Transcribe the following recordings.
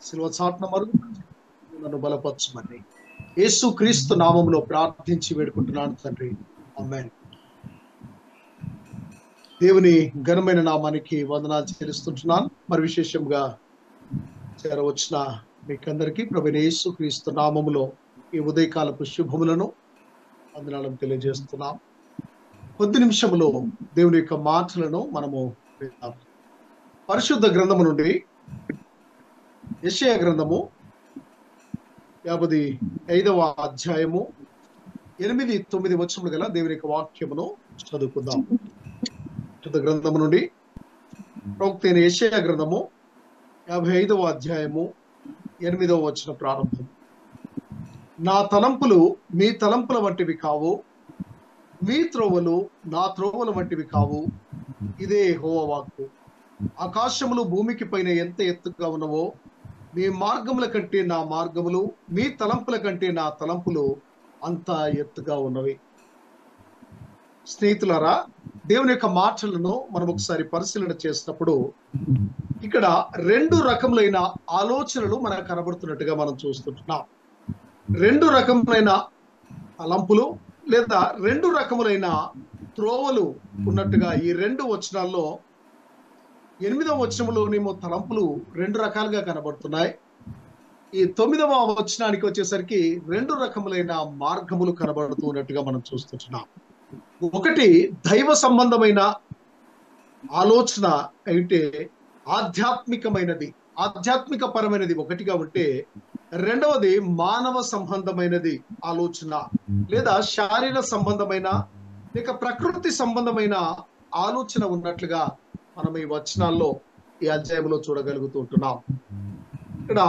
శిలువ చాటున మరుగు నన్ను బలపరచమని యేసు క్రీస్తు నామములో ప్రార్థించి వేడుకుంటున్నాను తండ్రి. ఆమేన్. దేవుని ఘనమైన నామానికి వందనాలు చెల్లిస్తుంటున్నాను. మరి విశేషంగా చేరవచ్చిన మీకందరికీ ప్రభువైన యేసు క్రీస్తు నామములో ఈ ఉదయకాలపు శుభములను వందనాలను తెలియజేస్తున్నాం. కొద్ది నిమిషములో దేవుని యొక్క మాటలను మనము విందాం. పరిశుద్ధ గ్రంథము నుండి యెషయా గ్రంథము 55వ అధ్యాయము 8-9 వచనములు గల దేవుని యొక్క వాక్యమును చదువుకుందాం. పరిశుద్ధ గ్రంథము నుండి ప్రవక్త అయిన యెషయా గ్రంథము 55వ అధ్యాయము 8వ వచనం ప్రారంభం. నా తలంపులు మీ తలంపుల వంటివి కావు, మీ త్రోవలు నా త్రోవల వంటివి కావు, ఇదే యెహోవా వాక్కు. ఆకాశములు భూమికి పైన ఎంత ఎత్తుగా ఉన్నవో మీ మార్గముల కంటే నా మార్గములు, మీ తలంపుల కంటే నా తలంపులు అంత ఎత్తుగా ఉన్నవి. స్నేహితులారా, దేవుని యొక్క మాటలను మనం ఒకసారి పరిశీలన చేసినప్పుడు ఇక్కడ రెండు రకములైన ఆలోచనలు మనకు కనబడుతున్నట్టుగా మనం చూస్తుంటున్నాం. రెండు రకములైన తలంపులు లేదా రెండు రకములైన త్రోవలు ఉన్నట్టుగా ఈ రెండు వచనాల్లో 8వ వచనంలోనేమో తలంపులు రెండు రకాలుగా కనబడుతున్నాయి. ఈ 9వ వచనానికి వచ్చేసరికి రెండు రకములైన మార్గములు కనబడుతూ ఉన్నట్టుగా మనం చూస్తున్నాం. ఒకటి దైవ సంబంధమైన ఆలోచన అయితే ఆధ్యాత్మిక పరమైనది ఒకటిగా ఉంటే, రెండవది మానవ సంబంధమైనది ఆలోచన లేదా శారీర సంబంధమైన లేక ప్రకృతి సంబంధమైన ఆలోచన ఉన్నట్లుగా మనం ఈ వచనాల్లో ఈ అధ్యాయంలో చూడగలుగుతూ ఉంటున్నాం. ఇక్కడ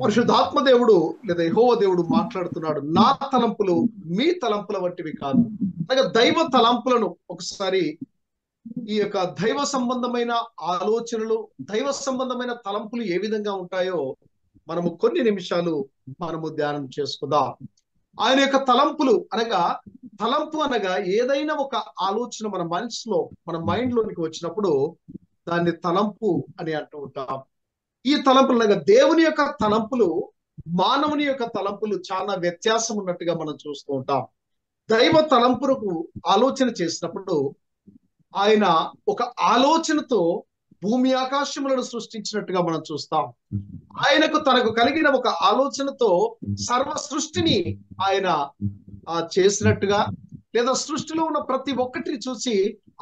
పరిశుద్ధాత్మ దేవుడు లేదా యెహోవా దేవుడు మాట్లాడుతున్నాడు. నా తలంపులు మీ తలంపుల వంటివి కాదు. అనగా దైవ తలంపులను ఒకసారి ఈ యొక్క దైవ సంబంధమైన ఆలోచనలు, దైవ సంబంధమైన తలంపులు ఏ విధంగా ఉంటాయో మనము కొన్ని నిమిషాలు మనము ధ్యానం చేసుకుందాం. ఆయన యొక్క తలంపులు తలంపు అనగా ఏదైనా ఒక ఆలోచన మన మనసులో మన మైండ్ లోనికి వచ్చినప్పుడు దాన్ని తలంపు అని అంటూ ఉంటాం. ఈ తలంపులు అనగా దేవుని యొక్క తలంపులు మానవుని యొక్క తలంపులు చాలా వ్యత్యాసం ఉన్నట్టుగా మనం చూస్తూ ఉంటాం. దైవ తలంపులకు ఆలోచన చేసినప్పుడు ఆయన ఒక ఆలోచనతో భూమి ఆకాశములను సృష్టించినట్టుగా మనం చూస్తాం. తనకు కలిగిన ఒక ఆలోచనతో సర్వ సృష్టిని ఆయన చేసినట్టుగా లేదా సృష్టిలో ఉన్న ప్రతి ఒక్కటిని చూసి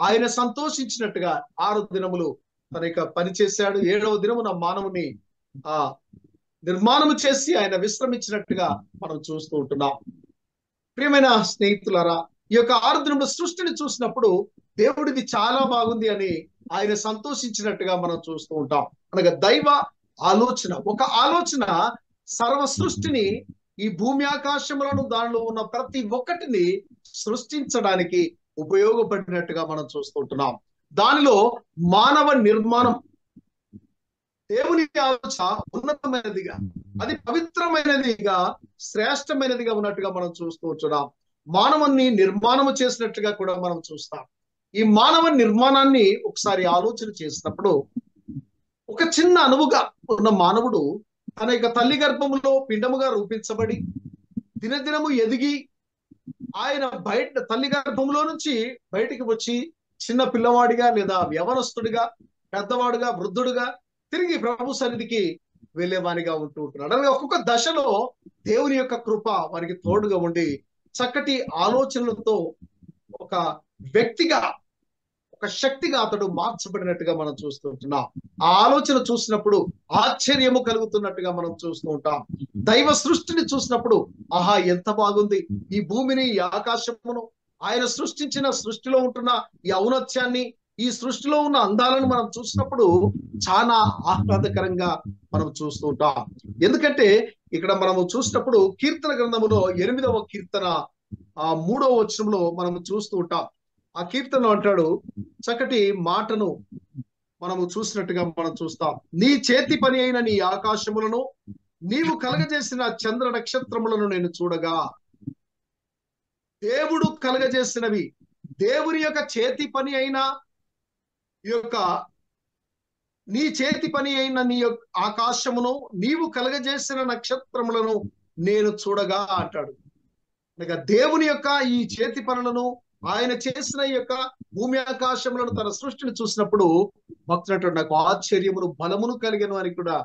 ఆయన సంతోషించినట్టుగా 6 దినములు తన యొక్క పని చేశాడు. 7వ దినమున మానవుని నిర్మాణము చేసి ఆయన విశ్రమించినట్టుగా మనం చూస్తూ ఉంటున్నాం. ప్రియమైన స్నేహితులారా, ఈ యొక్క 6 దినముల సృష్టిని చూసినప్పుడు దేవుడిది చాలా బాగుంది అని ఆయన సంతోషించినట్టుగా మనం చూస్తూ ఉంటాం. అనగా దైవ ఆలోచన, ఒక ఆలోచన సర్వ సృష్టిని, ఈ భూమి ఆకాశములను దానిలో ఉన్న ప్రతి ఒక్కటిని సృష్టించడానికి ఉపయోగపడినట్టుగా మనం చూస్తుంటున్నాం. దానిలో మానవ నిర్మాణం దేవుని ఆలోచన ఉన్నతమైనదిగా, అది పవిత్రమైనదిగా, శ్రేష్టమైనదిగా ఉన్నట్టుగా మనం చూస్తూ ఉంటున్నాం. మానవుని నిర్మాణము చేసినట్టుగా కూడా మనం చూస్తాం. ఈ మానవ నిర్మాణాన్ని ఒకసారి ఆలోచన చేసినప్పుడు ఒక చిన్న అణువుగా ఉన్న మానవుడు తన యొక్క తల్లి గర్భములో పిండముగా రూపించబడి దినదినము ఎదిగి ఆయన తల్లి గర్భంలో నుంచి బయటికి వచ్చి చిన్న పిల్లవాడిగా లేదా యవనస్తుడిగా, పెద్దవాడుగా, వృద్ధుడుగా తిరిగి ప్రభు సన్నిధికి వెళ్ళేవానిగా ఉంటూ ఉంటున్నాడు. అలాగే ఒక్కొక్క దశలో దేవుని యొక్క కృప వారికి తోడుగా ఉండి చక్కటి ఆలోచనలతో ఒక వ్యక్తిగా, ఒక శక్తిగా అతడు మార్చబడినట్టుగా మనం చూస్తుంటున్నాం. ఆ ఆలోచన చూసినప్పుడు ఆశ్చర్యము కలుగుతున్నట్టుగా మనం చూస్తూ ఉంటాం. దైవ సృష్టిని చూసినప్పుడు ఆహా ఎంత బాగుంది, ఈ భూమిని, ఈ ఆకాశమును, ఆయన సృష్టించిన సృష్టిలో ఉంటున్న ఈ ఔన్నత్యాన్ని, ఈ సృష్టిలో ఉన్న అందాలను మనం చూసినప్పుడు చాలా ఆహ్లాదకరంగా మనం చూస్తూ ఉంటాం. ఎందుకంటే ఇక్కడ మనము చూసినప్పుడు కీర్తన గ్రంథములో 8వ కీర్తన 3వ వచనంలో మనం చూస్తూ ఉంటాం. ఆ కీర్తనలో అంటాడు, చక్కటి మాటను మనము చూసినట్టుగా మనం చూస్తాం. నీ చేతి పని అయిన నీ ఆకాశములను, నీవు కలగజేసిన చంద్ర నక్షత్రములను నేను చూడగా. దేవుడు కలగజేసినవి, దేవుని యొక్క చేతి పని అయిన ఈ యొక్క నీ చేతి పని అయిన నీ యొక్క ఆకాశమును నీవు కలగజేసిన నక్షత్రములను నేను చూడగా అంటాడు. అనగా దేవుని యొక్క ఈ చేతి పనులను, ఆయన చేసిన ఈ యొక్క భూమి ఆకాశములను, తన సృష్టిని చూసినప్పుడు భక్తుడు నాకు ఆశ్చర్యమును బలమును కలిగను అని కూడా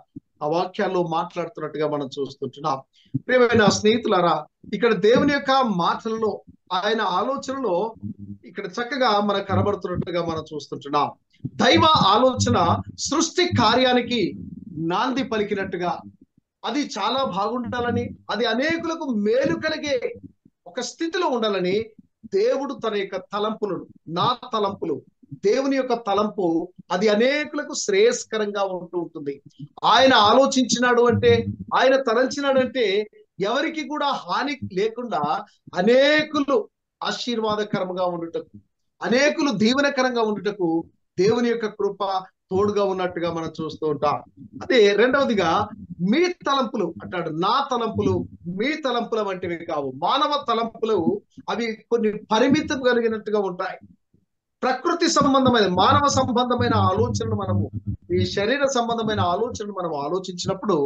ఆ వాక్యాల్లో మాట్లాడుతున్నట్టుగా మనం చూస్తుంటున్నాం. ప్రియమైన స్నేహితులారా, ఇక్కడ దేవుని యొక్క మాటలలో, ఆయన ఆలోచనలో ఇక్కడ చక్కగా మనకు కనబడుతున్నట్టుగా మనం చూస్తుంటున్నాం. దైవ ఆలోచన సృష్టి కార్యానికి నాంది పలికినట్టుగా, అది చాలా బాగుండాలని, అది అనేకులకు మేలు కలిగే ఒక స్థితిలో ఉండాలని దేవుడు తన యొక్క తలంపులను, నా తలంపులు, దేవుని యొక్క తలంపు అది అనేకులకు శ్రేయస్కరంగా ఉంటూ ఉంటుంది. ఆయన ఆలోచించినాడు అంటే, ఆయన తలంచినాడు అంటే ఎవరికి కూడా హాని లేకుండా అనేకులు ఆశీర్వాదకరంగా ఉండుటకు, అనేకులు దీవెనకరంగా ఉండుటకు దేవుని యొక్క కృప తోడుగా ఉన్నట్టుగా మనం చూస్తూ ఉంటాం. అదే రెండవదిగా మీ తలంపులు అంటాడు. నా తలంపులు మీ తలంపుల వంటివి కావు. మానవ తలంపులు అవి కొన్ని పరిమితం కలిగినట్టుగా ఉంటాయి. ప్రకృతి సంబంధమైన, మానవ సంబంధమైన ఆలోచనలు మనము, ఈ శరీర సంబంధమైన ఆలోచనలు మనం ఆలోచించినప్పుడు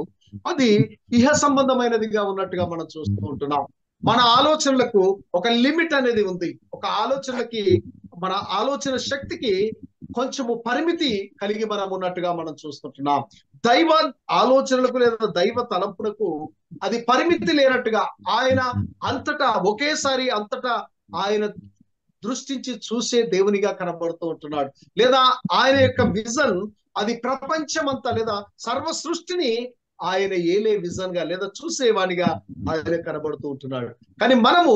అది ఇహ సంబంధమైనదిగా ఉన్నట్టుగా మనం చూస్తూ ఉంటున్నాం. మన ఆలోచనలకు ఒక లిమిట్ అనేది ఉంది. ఒక ఆలోచనలకి, మన ఆలోచన శక్తికి కొంచెము పరిమితి కలిగి మనం ఉన్నట్టుగా మనం చూస్తుంటున్నాం. దైవ ఆలోచనలకు లేదా దైవ తలంపులకు అది పరిమితి లేనట్టుగా, ఆయన అంతటా ఒకేసారి అంతటా ఆయన దృష్టించి చూసే దేవునిగా కనబడుతూ ఉంటున్నాడు. లేదా ఆయన యొక్క విజన్ అది ప్రపంచమంతా లేదా సర్వ సృష్టిని ఆయన ఏలే విజన్ గా లేదా చూసేవానిగా ఆయన కనబడుతూ ఉంటున్నాడు. కానీ మనము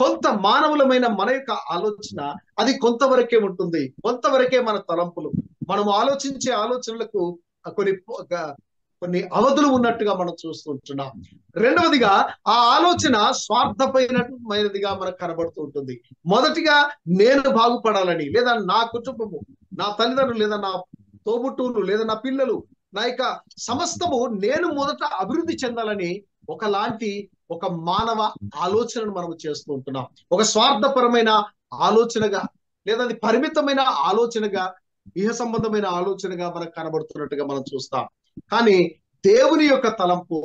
కొంత మానవులమైన మన యొక్క ఆలోచన అది కొంతవరకే ఉంటుంది. కొంతవరకే మన తలంపులు, మనము ఆలోచించే ఆలోచనలకు కొన్ని అవధులు ఉన్నట్టుగా మనం చూస్తుంటున్నాం. రెండవదిగా ఆ ఆలోచన స్వార్థపైనమైనదిగా మనకు కనబడుతూ ఉంటుంది. మొదటిగా నేను బాగుపడాలని, లేదా నా కుటుంబము, నా తల్లిదండ్రులు, లేదా నా తోబుట్టువులు, లేదా నా పిల్లలు, నా యొక్క సమస్తము నేను మొదట అభివృద్ధి చెందాలని ఒక మానవ ఆలోచనను మనం చేస్తూ ఉంటున్నాం. ఒక స్వార్థపరమైన ఆలోచనగా, లేదా అది పరిమితమైన ఆలోచనగా, ఇహ సంబంధమైన ఆలోచనగా మనకు కనబడుతున్నట్టుగా మనం చూస్తాం. కానీ దేవుని యొక్క తలంపు,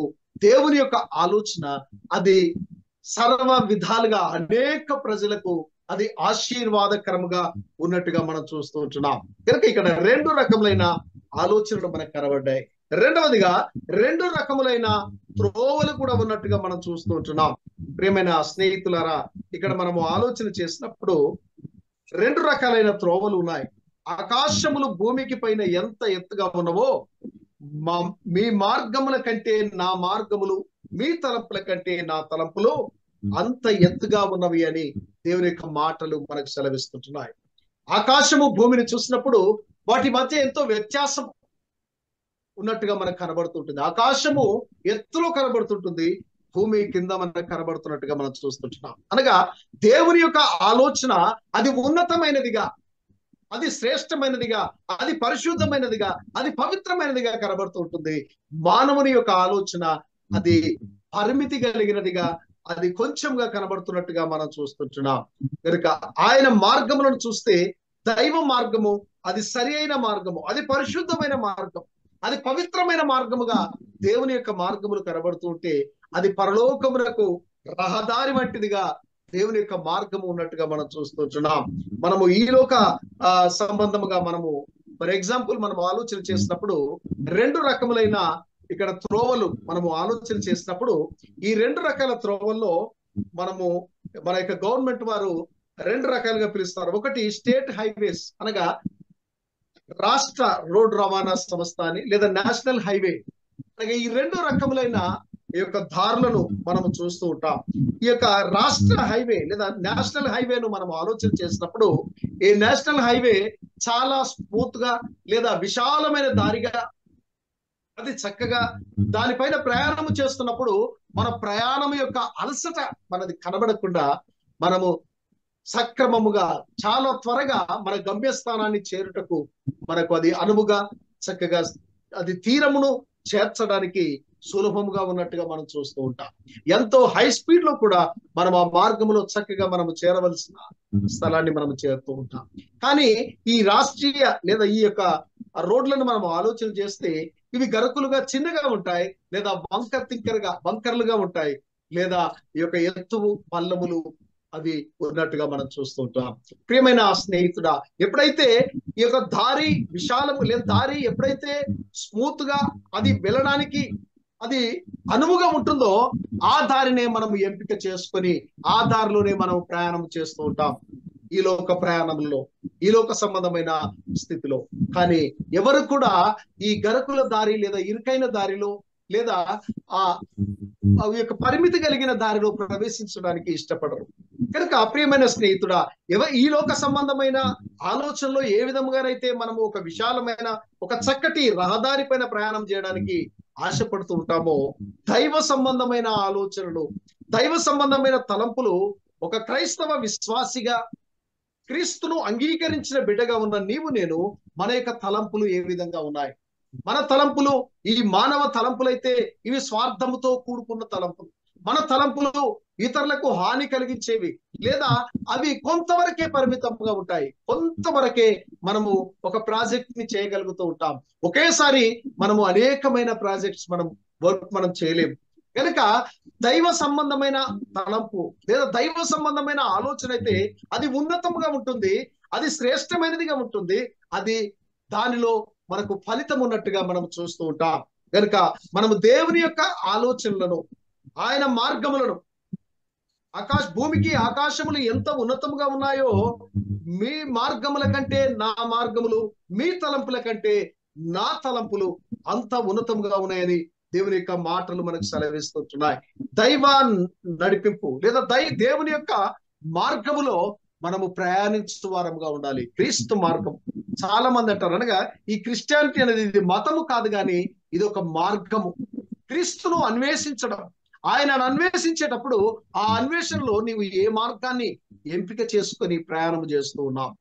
దేవుని యొక్క ఆలోచన అది సర్వ విధాలుగా అనేక ప్రజలకు అది ఆశీర్వాదకరముగా ఉన్నట్టుగా మనం చూస్తూ ఉంటున్నాం. కనుక ఇక్కడ రెండు రకములైన ఆలోచనలు మనకు కనబడ్డాయి. రెండవదిగా రెండు రకములైన త్రోవలు కూడా ఉన్నట్టుగా మనం చూస్తూ ఉంటున్నాం. ప్రియమైన స్నేహితులారా, ఇక్కడ మనము ఆలోచన చేసినప్పుడు రెండు రకాలైన త్రోవలు ఉన్నాయి. ఆకాశములు భూమికి పైన ఎంత ఎత్తుగా ఉన్నవో మీ మార్గముల కంటే నా మార్గములు, మీ తలంపుల కంటే నా తలంపులు అంత ఎత్తుగా ఉన్నవి అని దేవుని యొక్క మాటలు మనకు సెలవిస్తుంటున్నాయి. ఆకాశము భూమిని చూసినప్పుడు వాటి మధ్య ఎంతో వ్యత్యాసం ఉన్నట్టుగా మనకు కనబడుతుంటుంది. ఆకాశము ఎత్తులో కనబడుతుంటుంది, భూమి కింద మనకు కనబడుతున్నట్టుగా మనం చూస్తుంటున్నాం. అనగా దేవుని యొక్క ఆలోచన అది ఉన్నతమైనదిగా, అది శ్రేష్టమైనదిగా, అది పరిశుద్ధమైనదిగా, అది పవిత్రమైనదిగా కనబడుతూ ఉంటుంది. మానవుని యొక్క ఆలోచన అది పరిమితి కలిగినదిగా, అది కొంచెంగా కనబడుతున్నట్టుగా మనం చూస్తుంటున్నాం. కనుక ఆయన మార్గములను చూస్తే దైవ మార్గము అది సరి అయిన మార్గము, అది పరిశుద్ధమైన మార్గం, అది పవిత్రమైన మార్గముగా దేవుని యొక్క మార్గములు కనబడుతూ ఉంటే అది పరలోకమునకు రహదారి వంటిదిగా దేవుని యొక్క మార్గము ఉన్నట్టుగా మనం చూస్తున్నాం. మనము ఈ లోక సంబంధముగా మనము ఫర్ ఎగ్జాంపుల్ మనం ఆలోచన చేసినప్పుడు రెండు రకములైన ఇక్కడ త్రోవలు మనము ఆలోచన చేసినప్పుడు ఈ రెండు రకాల త్రోవల్లో మనము మన యొక్క గవర్నమెంట్ వారు రెండు రకాలుగా పిలుస్తారు. ఒకటి స్టేట్ హైవేస్ అనగా రాష్ట్ర రోడ్ రవాణా సంస్థ అని, లేదా నేషనల్ హైవే అనగా ఈ రెండు రకములైన ఈ యొక్క దారులను మనము చూస్తూ ఉంటాం. ఈ యొక్క రాష్ట్ర హైవే లేదా నేషనల్ హైవేను మనం ఆలోచన చేసినప్పుడు ఈ నేషనల్ హైవే చాలా స్మూత్ గా లేదా విశాలమైన దారిగా అది చక్కగా దానిపైన ప్రయాణం చేస్తున్నప్పుడు మన ప్రయాణం యొక్క అలసట మనది కనబడకుండా మనము సక్రమముగా చాలా త్వరగా మన గమ్యస్థానాన్ని చేరుటకు మనకు అది అనువుగా చక్కగా అది తీరమును చేర్చడానికి సులభముగా ఉన్నట్టుగా మనం చూస్తూ ఉంటాం. ఎంతో హై స్పీడ్ లో కూడా మనం ఆ మార్గంలో చక్కగా మనము చేరవలసిన స్థలాన్ని మనం చేరుతూ ఉంటాం. కానీ ఈ రాష్ట్రీయ లేదా ఈ యొక్క ఆ రోడ్లను మనం ఆలోచన చేస్తే ఇవి గరుకులుగా చిన్నగా ఉంటాయి, లేదా బంకర్లుగా ఉంటాయి, లేదా ఈ యొక్క ఎత్తు పల్లములు అవి ఉన్నట్టుగా మనం చూస్తూ ఉంటాం. ప్రియమైన స్నేహితుడా, ఎప్పుడైతే ఈ యొక్క దారి విశాలము లేదా దారి ఎప్పుడైతే స్మూత్ గా అది వెళ్ళడానికి అది అనువుగా ఉంటుందో ఆ దారినే మనం ఎంపిక చేసుకొని ఆ దారిలోనే మనం ప్రయాణం చేస్తూ ఉంటాం ఈ లోక ప్రయాణంలో, ఈ లోక సంబంధమైన స్థితిలో. కానీ ఎవరు కూడా ఈ గరకుల దారి లేదా ఇరుకైన దారిలో లేదా ఆ యొక్క పరిమితి కలిగిన దారిలో ప్రవేశించడానికి ఇష్టపడరు. కనుక ప్రియమైన స్నేహితుడా, ఈ లోక సంబంధమైన ఆలోచనలో ఏ విధంగానైతే మనము ఒక విశాలమైన ఒక చక్కటి రహదారి పైన ప్రయాణం చేయడానికి ఆశపడుతూ ఉంటామో, దైవ సంబంధమైన ఆలోచనలు, దైవ సంబంధమైన తలంపులు ఒక క్రైస్తవ విశ్వాసిగా క్రీస్తును అంగీకరించిన బిడ్డగా ఉన్న నీవు నేను మన యొక్క తలంపులు ఏ విధంగా ఉన్నాయి? మన తలంపులు ఈ మానవ తలంపులైతే ఇవి స్వార్థముతో కూడుకున్న తలంపులు. మన తలంపులు ఇతరులకు హాని కలిగించేవి, లేదా అవి కొంతవరకే పరిమితంగా ఉంటాయి. కొంతవరకే మనము ఒక ప్రాజెక్ట్ ని చేయగలుగుతూ ఉంటాం. ఒకేసారి మనము అనేకమైన ప్రాజెక్ట్స్ మనం చేయలేము. కనుక దైవ సంబంధమైన తలంపు లేదా దైవ సంబంధమైన ఆలోచన అయితే అది ఉన్నతంగా ఉంటుంది, అది శ్రేష్టమైనదిగా ఉంటుంది, అది దానిలో మనకు ఫలితం ఉన్నట్టుగా మనం చూస్తూ ఉంటాం. కనుక మనము దేవుని యొక్క ఆలోచనలను, ఆయన మార్గములను, భూమికి ఆకాశములు ఎంత ఉన్నతముగా ఉన్నాయో మీ మార్గముల కంటే నా మార్గములు, మీ తలంపుల కంటే నా తలంపులు అంత ఉన్నతంగా ఉన్నాయని దేవుని యొక్క మాటలు మనకు సెలవిస్తున్నాయి. దైవ నడిపింపు లేదా దేవుని యొక్క మార్గములో మనము ప్రయాణించే వారముగా ఉండాలి. క్రీస్తు మార్గం. చాలా మంది అంటారు, అనగా ఈ క్రిస్టియానిటీ అనేది ఇది మతము కాదు, కానీ ఇది ఒక మార్గము. క్రీస్తును అన్వేషించడం, ఆయనను అన్వేషించేటప్పుడు ఆ అన్వేషణలో నీవు ఏ మార్గాన్ని ఎంపిక చేసుకొని ప్రయాణం చేస్తూ ఉన్నావు?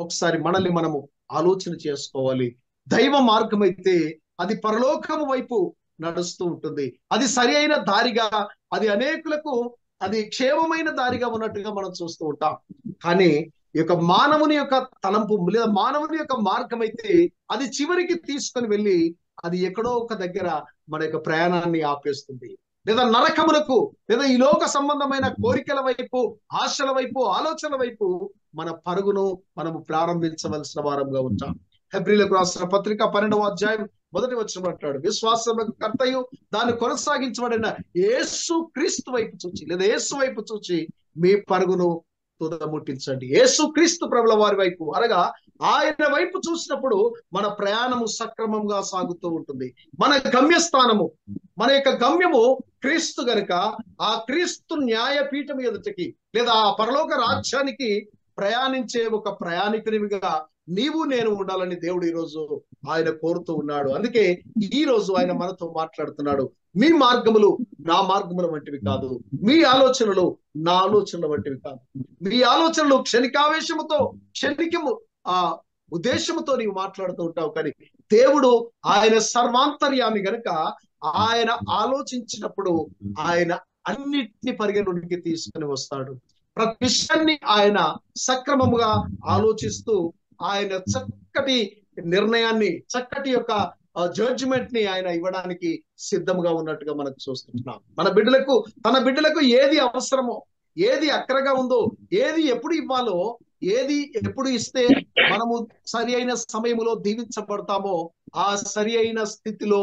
ఒకసారి మనల్ని మనము ఆలోచన చేసుకోవాలి. దైవ మార్గం అయితే అది పరలోకము వైపు నడుస్తూ ఉంటుంది. అది సరి అయిన దారిగా, అది అనేకులకు అది క్షేమమైన దారిగా ఉన్నట్టుగా మనం చూస్తూ ఉంటాం. కానీ ఈ యొక్క మానవుని యొక్క తలంపు లేదా మానవుని యొక్క మార్గం అయితే అది చివరికి తీసుకొని వెళ్ళి అది ఎక్కడో ఒక దగ్గర మన యొక్క ప్రయాణాన్ని ఆపేస్తుంది, లేదా నరకములకు, లేదా ఈ లోక సంబంధమైన కోరికల వైపు, ఆశల వైపు, ఆలోచనల వైపు మన పరుగును మనము ప్రారంభించవలసిన వారంగా ఉంటాం. హెబ్రీలకు రాసిన పత్రిక 12వ అధ్యాయం 1వ వచనం అంటాడు, విశ్వాసములకు కర్తయు దాన్ని కొనసాగించబడిన యేసు క్రీస్తు వైపు చూచి లేదా యేసు వైపు చూచి మీ పరుగును తుదముట్టించండి. యేసు క్రీస్తు ప్రభుల వారి వైపు, అనగా ఆయన వైపు చూసినప్పుడు మన ప్రయాణము సక్రమంగా సాగుతూ ఉంటుంది. మన గమ్యస్థానము, మన యొక్క గమ్యము క్రీస్తు గనుక ఆ క్రీస్తు న్యాయపీఠం ఎదుటకి లేదా ఆ పరలోక రాజ్యానికి ప్రయాణించే ఒక ప్రయాణికునిగా నీవు నేను ఉండాలని దేవుడు ఈరోజు ఆయన కోరుతూ ఉన్నాడు. అందుకే ఈ రోజు ఆయన మనతో మాట్లాడుతున్నాడు. మీ మార్గములు నా మార్గముల వంటివి కాదు, మీ ఆలోచనలు నా ఆలోచనల వంటివి కాదు. మీ ఆలోచనలు క్షణికావేశముతో, క్షణికము ఉద్దేశముతో నీవు మాట్లాడుతూ ఉంటావు, కానీ దేవుడు ఆయన సర్వాంతర్యామి గనుక ఆయన ఆలోచించినప్పుడు ఆయన అన్నిటిని పరిగణలోనికి తీసుకుని వస్తాడు. ప్రతి విషయాన్ని ఆయన సక్రమముగా ఆలోచిస్తూ ఆయన చక్కటి నిర్ణయాన్ని, చక్కటి యొక్క జడ్జిమెంట్ ని ఆయన ఇవ్వడానికి సిద్ధంగా ఉన్నట్టుగా మనకు చూస్తున్నాం. తన బిడ్డలకు ఏది అవసరమో, ఏది అక్కరగా ఉందో, ఏది ఎప్పుడు ఇవ్వాలో, ఏది ఎప్పుడు ఇస్తే మనము సరి అయిన సమయంలో దీవించబడతామో ఆ సరి అయిన స్థితిలో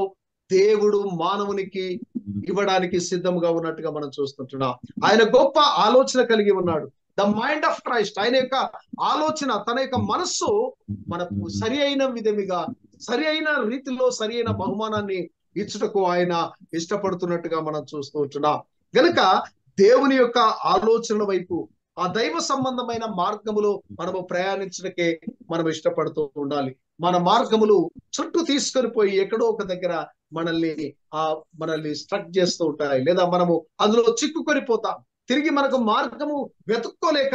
దేవుడు మానవునికి ఇవ్వడానికి సిద్ధంగా ఉన్నట్టుగా మనం చూస్తుంటున్నాం. ఆయన గొప్ప ఆలోచన కలిగి ఉన్నాడు. ద మైండ్ ఆఫ్ క్రైస్ట్, ఆయన యొక్క ఆలోచన, తన యొక్క మనస్సు మనకు సరి అయిన విధముగా, సరి అయిన రీతిలో, సరి అయిన బహుమానాన్ని ఇచ్చుటకు ఆయన ఇష్టపడుతున్నట్టుగా మనం చూస్తూ ఉంటున్నాం. గనుక దేవుని యొక్క ఆలోచనల వైపు, ఆ దైవ సంబంధమైన మార్గములో మనము ప్రయాణించడానికే మనం ఇష్టపడుతూ ఉండాలి. మన మార్గములు చుట్టూ తీసుకొని పోయి ఎక్కడో ఒక దగ్గర మనల్ని స్ట్రక్ చేస్తూ ఉంటాయి, లేదా మనము అందులో చిక్కుకొని పోతాం. తిరిగి మనకు మార్గము వెతుక్కోలేక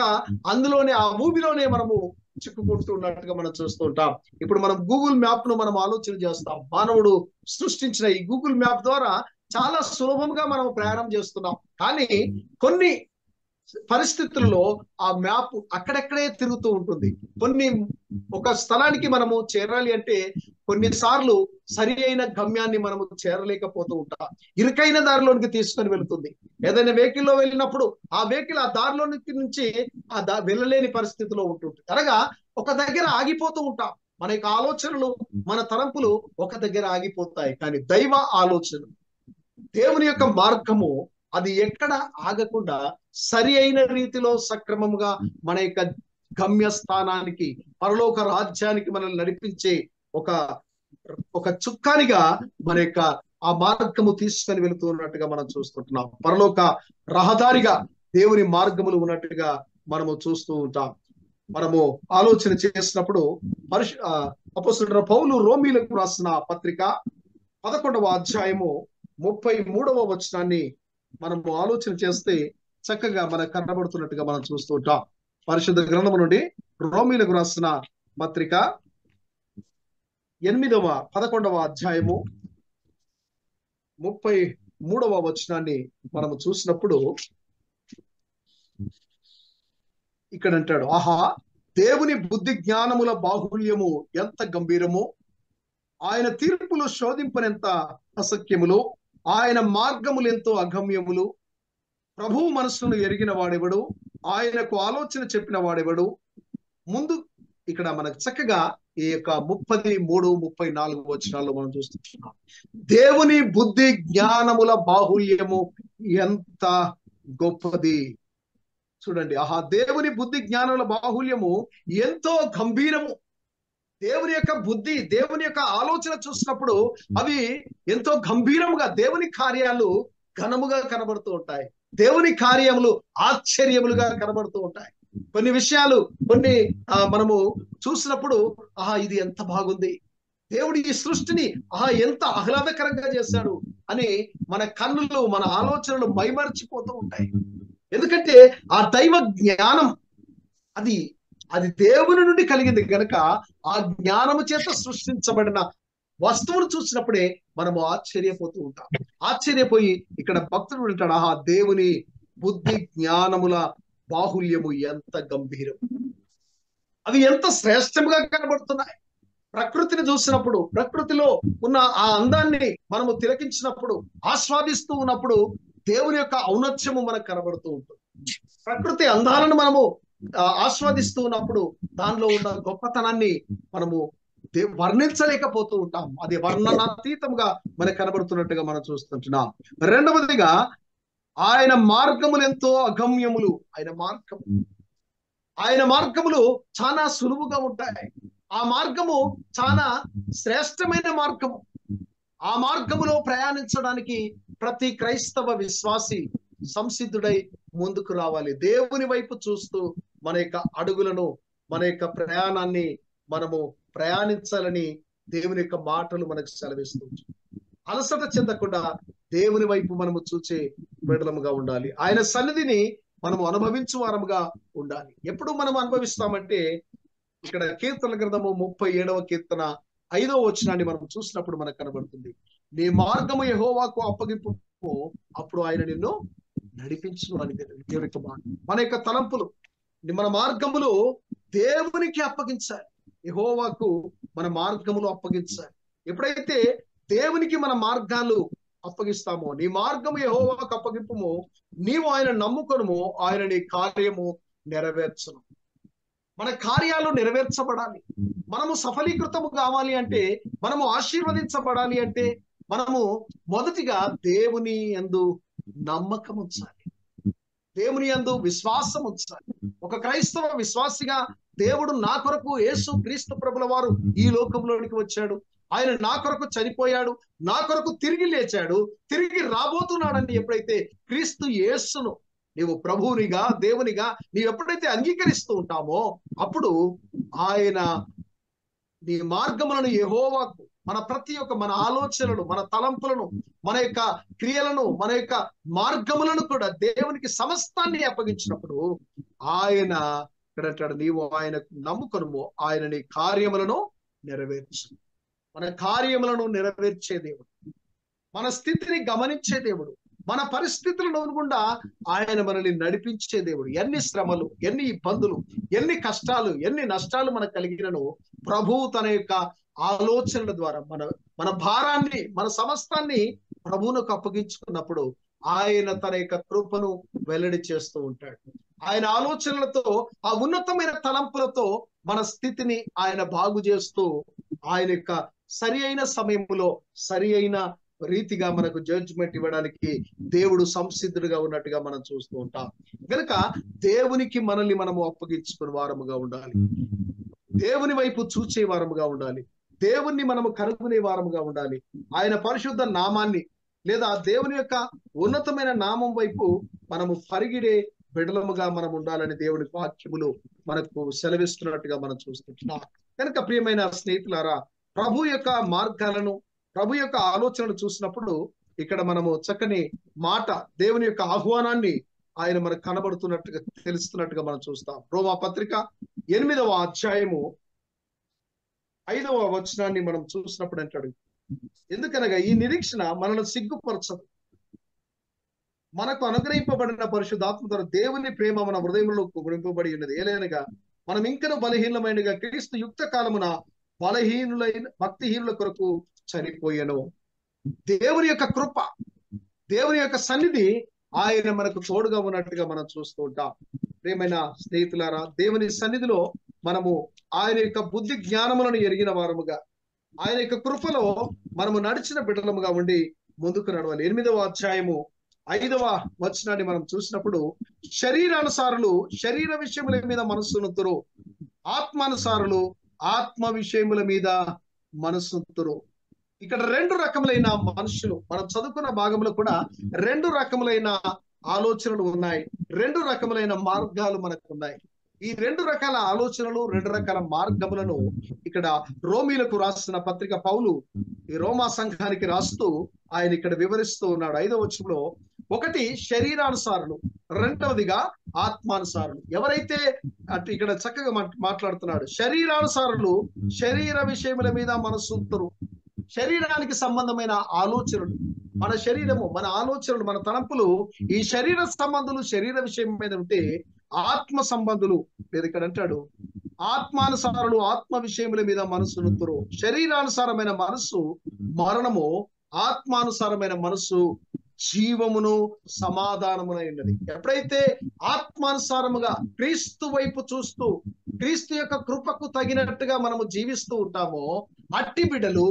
అందులోనే ఆ ఊబిలోనే మనము చిక్కుకుంటూ ఉన్నట్టుగా మనం చూస్తూ ఉంటాం. ఇప్పుడు మనం గూగుల్ మ్యాప్ ను మనం ఆలోచన చేస్తాం. మానవుడు సృష్టించిన ఈ గూగుల్ మ్యాప్ ద్వారా చాలా సులభంగా మనం ప్రయాణం చేస్తున్నాం. కానీ కొన్ని పరిస్థితుల్లో ఆ మ్యాప్ అక్కడెక్కడే తిరుగుతూ ఉంటుంది. ఒక స్థలానికి మనము చేరాలి అంటే కొన్నిసార్లు సరి అయిన గమ్యాన్ని మనము చేరలేకపోతూ ఉంటాం. ఇరుకైన దారిలోనికి తీసుకొని వెళుతుంది. ఏదైనా వెహికల్లో వెళ్ళినప్పుడు ఆ వెహికల్ ఆ దారిలోనికి నుంచి వెళ్ళలేని పరిస్థితిలో ఉంటుంది. అనగా ఒక దగ్గర ఆగిపోతూ ఉంటాం. మన యొక్క ఆలోచనలు, మన తలంపులు ఒక దగ్గర ఆగిపోతాయి. కానీ దైవ ఆలోచన, దేవుని యొక్క మార్గము అది ఎక్కడ ఆగకుండా సరి అయిన రీతిలో సక్రమంగా మన యొక్క గమ్యస్థానానికి, పరలోక రాజ్యానికి మనల్ని నడిపించే ఒక ఒక చుక్కానిగా మన యొక్క ఆ మార్గము తీసుకొని వెళుతున్నట్టుగా మనం చూస్తుంటున్నాం. పరలోక రహదారిగా దేవుని మార్గములు ఉన్నట్టుగా మనము చూస్తూ ఉంటాం. మనము ఆలోచన చేసినప్పుడు అపోస్తలుడైన పౌలు రోమీలకు రాసిన పత్రిక 11వ అధ్యాయము 33వ వచనాన్ని మనము ఆలోచన చేస్తే చక్కగా మనకు కనబడుతున్నట్టుగా మనం చూస్తూ ఉంటాం. పరిశుద్ధ గ్రంథము నుండి రోమీలకు రాసిన పత్రిక 11వ అధ్యాయము 33వ వచనాన్ని మనము చూసినప్పుడు ఇక్కడ అంటాడు, ఆహా, దేవుని బుద్ధి జ్ఞానముల బాహుళ్యము ఎంత గంభీరము, ఆయన తీర్పులు శోధింపనెంత అసఖ్యములు, ఆయన మార్గములు ఎంతో అగమ్యములు. ప్రభువు మనస్సును ఎరిగిన వాడెవడు, ఆయనకు ఆలోచన చెప్పిన వాడెవడు. ముందు ఇక్కడ మనకు చక్కగా ఈ యొక్క 33, 34 వచనాల్లో మనం చూస్తున్నాం. దేవుని బుద్ధి జ్ఞానముల బాహుళ్యము ఎంత గొప్పది. చూడండి, ఆహా, దేవుని బుద్ధి జ్ఞానముల బాహుళ్యము ఎంతో గంభీరము. దేవుని యొక్క బుద్ధి, దేవుని యొక్క ఆలోచన చూసినప్పుడు అవి ఎంతో గంభీరముగా, దేవుని కార్యాలు ఘనముగా కనబడుతూ ఉంటాయి. దేవుని కార్యములు ఆశ్చర్యములుగా కనబడుతూ ఉంటాయి. కొన్ని విషయాలు మనము చూసినప్పుడు ఆహా, ఇది ఎంత బాగుంది, దేవుడు ఈ సృష్టిని ఆహా ఎంత ఆహ్లాదకరంగా చేశాడు అని మన కన్నులు, మన ఆలోచనలు మైమర్చిపోతూ ఉంటాయి. ఎందుకంటే ఆ దైవ జ్ఞానం అది దేవుని నుండి కలిగింది కనుక ఆ జ్ఞానము చేత సృష్టించబడిన వస్తువును చూసినప్పుడే మనము ఆశ్చర్యపోతూ ఉంటాం. ఆశ్చర్యపోయి ఇక్కడ భక్తుడు అంటాడు, ఆహా, దేవుని బుద్ధి జ్ఞానముల బాహుల్యము ఎంత గంభీరం, అవి ఎంత శ్రేష్టంగా కనబడుతున్నాయి. ప్రకృతిని చూసినప్పుడు, ప్రకృతిలో ఉన్న ఆ అందాన్ని మనము తిలకించినప్పుడు, ఆస్వాదిస్తూ ఉన్నప్పుడు దేవుని యొక్క ఔన్నత్యము మనకు కనబడుతూ ఉంటుంది. ప్రకృతి అందాలను మనము ఆస్వాదిస్తూ ఉన్నప్పుడు దానిలో ఉన్న గొప్పతనాన్ని మనము వర్ణించలేకపోతూ ఉంటాం. అది వర్ణనాతీతంగా మనకు కనబడుతున్నట్టుగా మనం చూస్తుంటున్నాం. రెండవదిగా, ఆయన మార్గములు ఎంతో అగమ్యములు. ఆయన మార్గములు చాలా సులువుగా ఉంటాయి. ఆ మార్గము చాలా శ్రేష్టమైన మార్గము. ఆ మార్గములో ప్రయాణించడానికి ప్రతి క్రైస్తవ విశ్వాసి సంసిద్ధుడై ముందుకు రావాలి. దేవుని వైపు చూస్తూ మన యొక్క అడుగులను, మన యొక్క ప్రయాణాన్ని మనము ప్రయాణించాలని దేవుని యొక్క మాటలు మనకు సెలవిస్తుంది. అలసట చెందకుండా దేవుని వైపు మనము చూచే బిడ్డలముగా ఉండాలి. ఆయన సన్నిధిని మనము అనుభవించు వారముగా ఉండాలి. ఎప్పుడు మనం అనుభవిస్తామంటే ఇక్కడ కీర్తన గ్రంథము 37వ కీర్తన 5వ వచనాన్ని మనం చూసినప్పుడు మనకు కనబడుతుంది. నీ మార్గము యెహోవాకు అప్పగింపు, అప్పుడు ఆయన నిన్ను నడిపించును అని దేవుని యొక్క మాట. మన యొక్క తలంపులు, మన మార్గములు దేవునికి అప్పగించాలి. యెహోవాకు మన మార్గములు అప్పగించాలి. ఎప్పుడైతే దేవునికి మన మార్గాలు అప్పగిస్తామో, నీ మార్గము యెహోవాకు అప్పగింపుము, నీవు ఆయన నమ్ముకొనుము, ఆయన నీ కార్యము నెరవేర్చును. మన కార్యాలు నెరవేర్చబడాలి. మనము సఫలీకృతము కావాలి అంటే, మనము ఆశీర్వదించబడాలి అంటే, మనము మొదటిగా దేవుని యందు నమ్మకం ఉంచాలి, దేవుని యందు విశ్వాసం ఉంచాలి. ఒక క్రైస్తవ విశ్వాసిగా దేవుడు నా కొరకు, యేసు క్రీస్తు ప్రభుల వారు ఈ లోకంలోనికి వచ్చాడు, ఆయన నా కొరకు చనిపోయాడు, నా కొరకు తిరిగి లేచాడు, తిరిగి రాబోతున్నాడని ఎప్పుడైతే క్రీస్తు యేసును నీవు ప్రభువునిగా, దేవునిగా నీవు ఎప్పుడైతే అంగీకరిస్తూ ఉంటామో, అప్పుడు ఆయన నీ మార్గములను యెహోవాకు, మన ప్రతి ఒక్క మన ఆలోచనలు, మన తలంపులను, మన యొక్క క్రియలను, మన యొక్క మార్గములను కూడా దేవునికి సమస్తాన్ని అప్పగించినప్పుడు ఆయన ఇక్కడ నీవు ఆయనకు నమ్ముకొనుము, ఆయన నీ కార్యములను నెరవేర్చు. మన కార్యములను నెరవేర్చే దేవుడు, మన స్థితిని గమనించే దేవుడు, మన పరిస్థితులను గుండా ఆయన మనల్ని నడిపించే దేవుడు. ఎన్ని శ్రమలు, ఎన్ని ఇబ్బందులు, ఎన్ని కష్టాలు, ఎన్ని నష్టాలు మనకు కలిగినను ప్రభువు తన యొక్క ఆలోచనల ద్వారా మన మన భారాన్ని, మన సమస్తాన్ని ప్రభువునకు అప్పగించుకున్నప్పుడు ఆయన తన యొక్క కృపను వెల్లడి చేస్తూ ఉంటాడు. ఆయన ఆలోచనలతో, ఆ ఉన్నతమైన తలంపులతో మన స్థితిని ఆయన బాగు చేస్తూ, ఆయన యొక్క సరి అయిన సమయంలో సరి అయిన రీతిగా మనకు జడ్జిమెంట్ ఇవ్వడానికి దేవుడు సంసిద్ధుడుగా ఉన్నట్టుగా మనం చూస్తూ ఉంటాం. కనుక దేవునికి మనల్ని మనము అప్పగించుకునే వారముగా ఉండాలి. దేవుని వైపు చూచే వారముగా ఉండాలి. దేవుణ్ణి మనము కనుగొనే వారముగా ఉండాలి. ఆయన పరిశుద్ధ నామాన్ని, లేదా దేవుని యొక్క ఉన్నతమైన నామం వైపు మనము పరిగిడే బిడలముగా మనం ఉండాలని దేవుని వాక్యములు మనకు సెలవిస్తున్నట్టుగా మనం చూస్తున్నాం. కనుక ప్రియమైన స్నేహితులారా, ప్రభు యొక్క మార్గాలను, ప్రభు యొక్క ఆలోచనలు చూసినప్పుడు ఇక్కడ మనము చక్కని మాట, దేవుని యొక్క ఆహ్వానాన్ని ఆయన మనకు కనబడుతున్నట్టుగా, తెలుస్తున్నట్టుగా మనం చూస్తాం. రోమా పత్రిక 8వ అధ్యాయము 5వ వచనాన్ని మనం చూసినప్పుడు అంటాడు, ఎందుకనగా ఈ నిరీక్షణ మనల్ని సిగ్గుపరచదు, మనకు అనుగ్రహింపబడిన పరిశుద్ధాత్మ ద్వారా దేవుని ప్రేమ మన హృదయంలో గురింపబడి ఉన్నది. ఏలైనగా మనం ఇంకనూ బలహీనమైనగా క్రీస్తు యుక్త కాలమున బలహీనులైన భక్తిహీనుల కొరకు చనిపోయాను. దేవుని యొక్క కృప, దేవుని యొక్క సన్నిధి ఆయన మనకు తోడుగా ఉన్నట్టుగా మనం చూస్తూ ఉంటాం. ప్రియమైన స్నేహితులారా, దేవుని సన్నిధిలో మనము ఆయన యొక్క బుద్ధి జ్ఞానములను ఎరిగిన వారముగా, ఆయన యొక్క కృపలో మనము నడిచిన బిడ్డలముగా ఉండి ముందుకు నడవాలి. 8వ అధ్యాయము 5వ వచనాన్ని మనం చూసినప్పుడు, శరీరానుసారులు శరీర విషయముల మీద మనస్సునుతురు, ఆత్మానుసారులు ఆత్మ విషయముల మీద మనస్సునుతురు. ఇక్కడ 2 రకములైన మనుషులు, మనం చదువుకున్న భాగంలో కూడా 2 రకములైన ఆలోచనలు ఉన్నాయి, 2 రకములైన మార్గాలు మనకు ఉన్నాయి. ఈ 2 రకాల ఆలోచనలు, 2 రకాల మార్గములను ఇక్కడ రోమీలకు రాసిన పత్రిక పౌలు ఈ రోమా సంఘానికి రాస్తూ ఆయన ఇక్కడ వివరిస్తూ ఉన్నాడు. 5వ వచనంలో, ఒకటి శరీరానుసారులు, రెండవదిగా ఆత్మానుసారులు. ఎవరైతే అంటే ఇక్కడ చక్కగా మాట్లాడుతున్నాడు, శరీరానుసారులు శరీర విషయముల మీద మనసుంతరు. శరీరానికి సంబంధమైన ఆలోచనలు, మన శరీరము, మన ఆలోచనలు, మన తలంపులు ఈ శరీర సంబంధులు శరీర విషయం మీద ఉంటే, ఆత్మ సంబంధులు లేదా ఇక్కడ అంటాడు ఆత్మానుసారులు ఆత్మ విషయముల మీద మనస్సునుతురు. శరీరానుసారమైన మనస్సు మరణము, ఆత్మానుసారమైన మనస్సు జీవమును సమాధానమునై ఉన్నది. ఎప్పుడైతే ఆత్మానుసారముగా క్రీస్తు వైపు చూస్తూ క్రీస్తు యొక్క కృపకు తగినట్టుగా మనము జీవిస్తూ ఉంటామో, అట్టి బిడ్డలు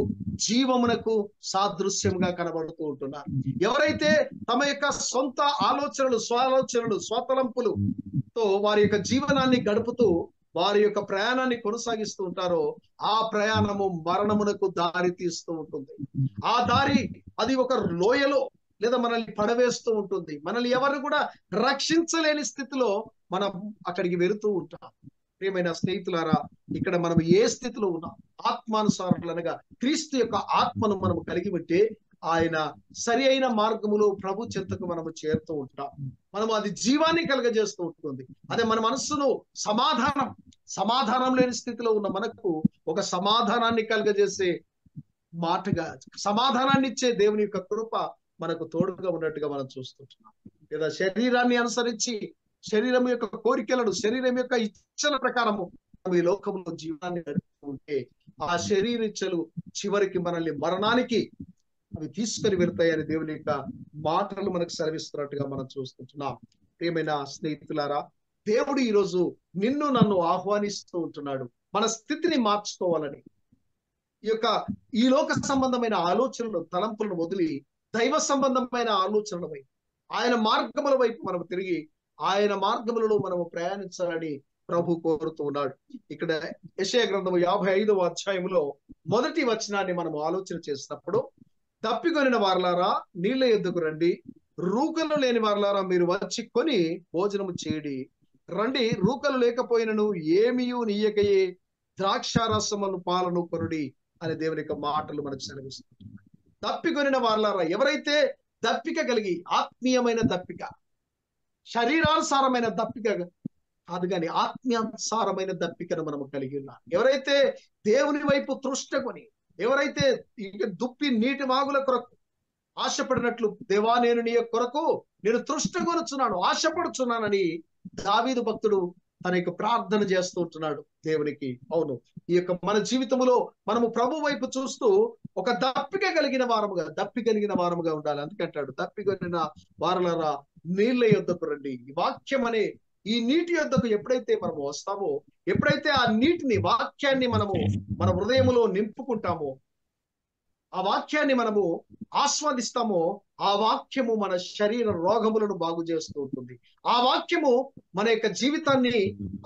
జీవమునకు సాదృశ్యంగా కనబడుతూ ఉంటున్నారు. ఎవరైతే తమ యొక్క సొంత ఆలోచనలు, స్వాలోచనలు, స్వతలంపులతో వారి యొక్క జీవనాన్ని గడుపుతూ వారి యొక్క ప్రయాణాన్ని కొనసాగిస్తూ ఉంటారో, ఆ ప్రయాణము మరణమునకు దారి తీస్తూ ఉంటుంది. ఆ దారి అది ఒక లోయలో లేదా మనల్ని పడవేస్తూ ఉంటుంది. మనల్ని ఎవరు కూడా రక్షించలేని స్థితిలో మనం అక్కడికి వెళుతూ ఉంటాం. ప్రియమైన స్నేహితులారా, ఇక్కడ మనం ఏ స్థితిలో ఉన్నాం? ఆత్మానుసారులు అనగా క్రీస్తు యొక్క ఆత్మను మనం కలిగి ఉంటే ఆయన సరి అయిన మార్గములో ప్రభు చెంతకు మనము చేరుతూ ఉంటాం. మనం అది జీవాన్ని కలగజేస్తూ ఉంటుంది. అదే మన మనస్సును సమాధానం లేని స్థితిలో ఉన్న మనకు ఒక సమాధానాన్ని కలగజేసే మాటగా, సమాధానాన్ని ఇచ్చే దేవుని యొక్క కృప మనకు తోడుగా ఉన్నట్టుగా మనం చూస్తుంటున్నాం. లేదా శరీరాన్ని అనుసరించి శరీరం యొక్క కోరికలను, శరీరం యొక్క ఇచ్చల ప్రకారము ఈ లోకంలో జీవనాన్ని గడుపుతూ ఉంటే, ఆ శరీర ఇచ్చలు చివరికి మనల్ని మరణానికి అవి తీసుకొని వెళ్తాయని దేవుని యొక్క మాటలు మనకు సెలవిస్తున్నట్టుగా మనం చూస్తుంటున్నాం. ప్రియమైన స్నేహితులారా, దేవుడు ఈరోజు నిన్ను నన్ను ఆహ్వానిస్తూ ఉంటున్నాడు మన స్థితిని మార్చుకోవాలని. ఈ లోక సంబంధమైన ఆలోచనలు, తలంపులను వదిలి దైవ సంబంధమైన ఆలోచనల వైపు, ఆయన మార్గముల వైపు మనం తిరిగి ఆయన మార్గములలో మనము ప్రయాణించాలని ప్రభు కోరుతూ ఉన్నాడు. ఇక్కడ యెషయా గ్రంథము 55వ అధ్యాయములో మొదటి వచనాన్ని మనం ఆలోచన చేసినప్పుడు, తప్పికొనిన వారలారా నీళ్ల యొద్దకు రండి, రూకలు లేని వారలారా మీరు వచ్చి కొని భోజనము చేయడి. రండి, రూకలు లేకపోయినను ఏమియు నీయకయే ద్రాక్షారసమును పాలను కొనుడి అనే దేవుని యొక్క మాటలు మనకు సెలవిస్తుంది. తప్పికొనిన వారలారా, ఎవరైతే దప్పిక కలిగి, ఆత్మీయమైన దప్పిక, శరీరానుసారమైన దప్పిక కాదు కానీ ఆత్మీయానుసారమైన దప్పికను మనము కలిగి ఉన్నాం. ఎవరైతే దేవుని వైపు తృష్ణకొని, ఎవరైతే దుప్పి నీటి వాగుల కొరకు ఆశపడినట్లు, దేవా నేను నీ కొరకు నేను తృష్ణగొనుచున్నాను, ఆశపడుచున్నానని దావీదు భక్తుడు తన యొక్క ప్రార్థన చేస్తూ ఉంటున్నాడు దేవునికి. అవును, ఈ యొక్క మన జీవితంలో మనము ప్రభు వైపు చూస్తూ ఒక దప్పి కలిగిన వారముగా ఉండాలి. అందుకంటాడు, దప్పికొనిన వారలారా నీళ్ళ యొద్దకు రండి. ఈ వాక్యం అనే ఈ నీటి యొద్దకు ఎప్పుడైతే మనము వస్తామో, ఎప్పుడైతే ఆ నీటిని, వాక్యాన్ని మనము మన హృదయములో నింపుకుంటామో, ఆ వాక్యాన్ని మనము ఆస్వాదిస్తామో, ఆ వాక్యము మన శరీర రోగములను బాగు చేస్తూ ఉంటుంది. ఆ వాక్యము మన యొక్క జీవితాన్ని,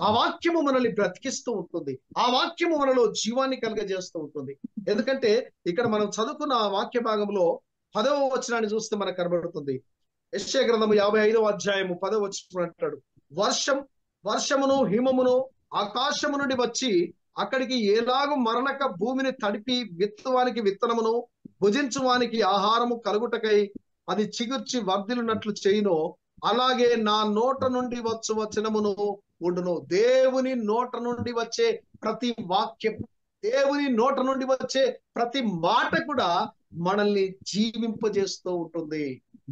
ఆ వాక్యము మనల్ని బ్రతికిస్తూ ఉంటుంది. ఆ వాక్యము మనలో జీవాన్ని కలుగజేస్తూ ఉంటుంది. ఎందుకంటే ఇక్కడ మనం చదువుకున్న ఆ వాక్య భాగంలో 10వ వచనాన్ని చూస్తే మనకు కనబడుతుంది. యెషయా గ్రంథము 55వ అధ్యాయము 10వ వచనం అంటాడు, వర్షమును హిమమును ఆకాశము నుండి వచ్చి అక్కడికి ఎలాగూ మరణక భూమిని తడిపి విత్తువానికి విత్తనమును భుజించువానికి ఆహారము కలుగుటకై అది చిగుర్చి వర్ధిల్లునట్లు చేయునో, అలాగే నా నోట నుండి వచ్చు వచనమును ఉండును. దేవుని నోట నుండి వచ్చే ప్రతి వాక్యం, దేవుని నోట నుండి వచ్చే ప్రతి మాట కూడా మనల్ని జీవింపజేస్తూ ఉంటుంది,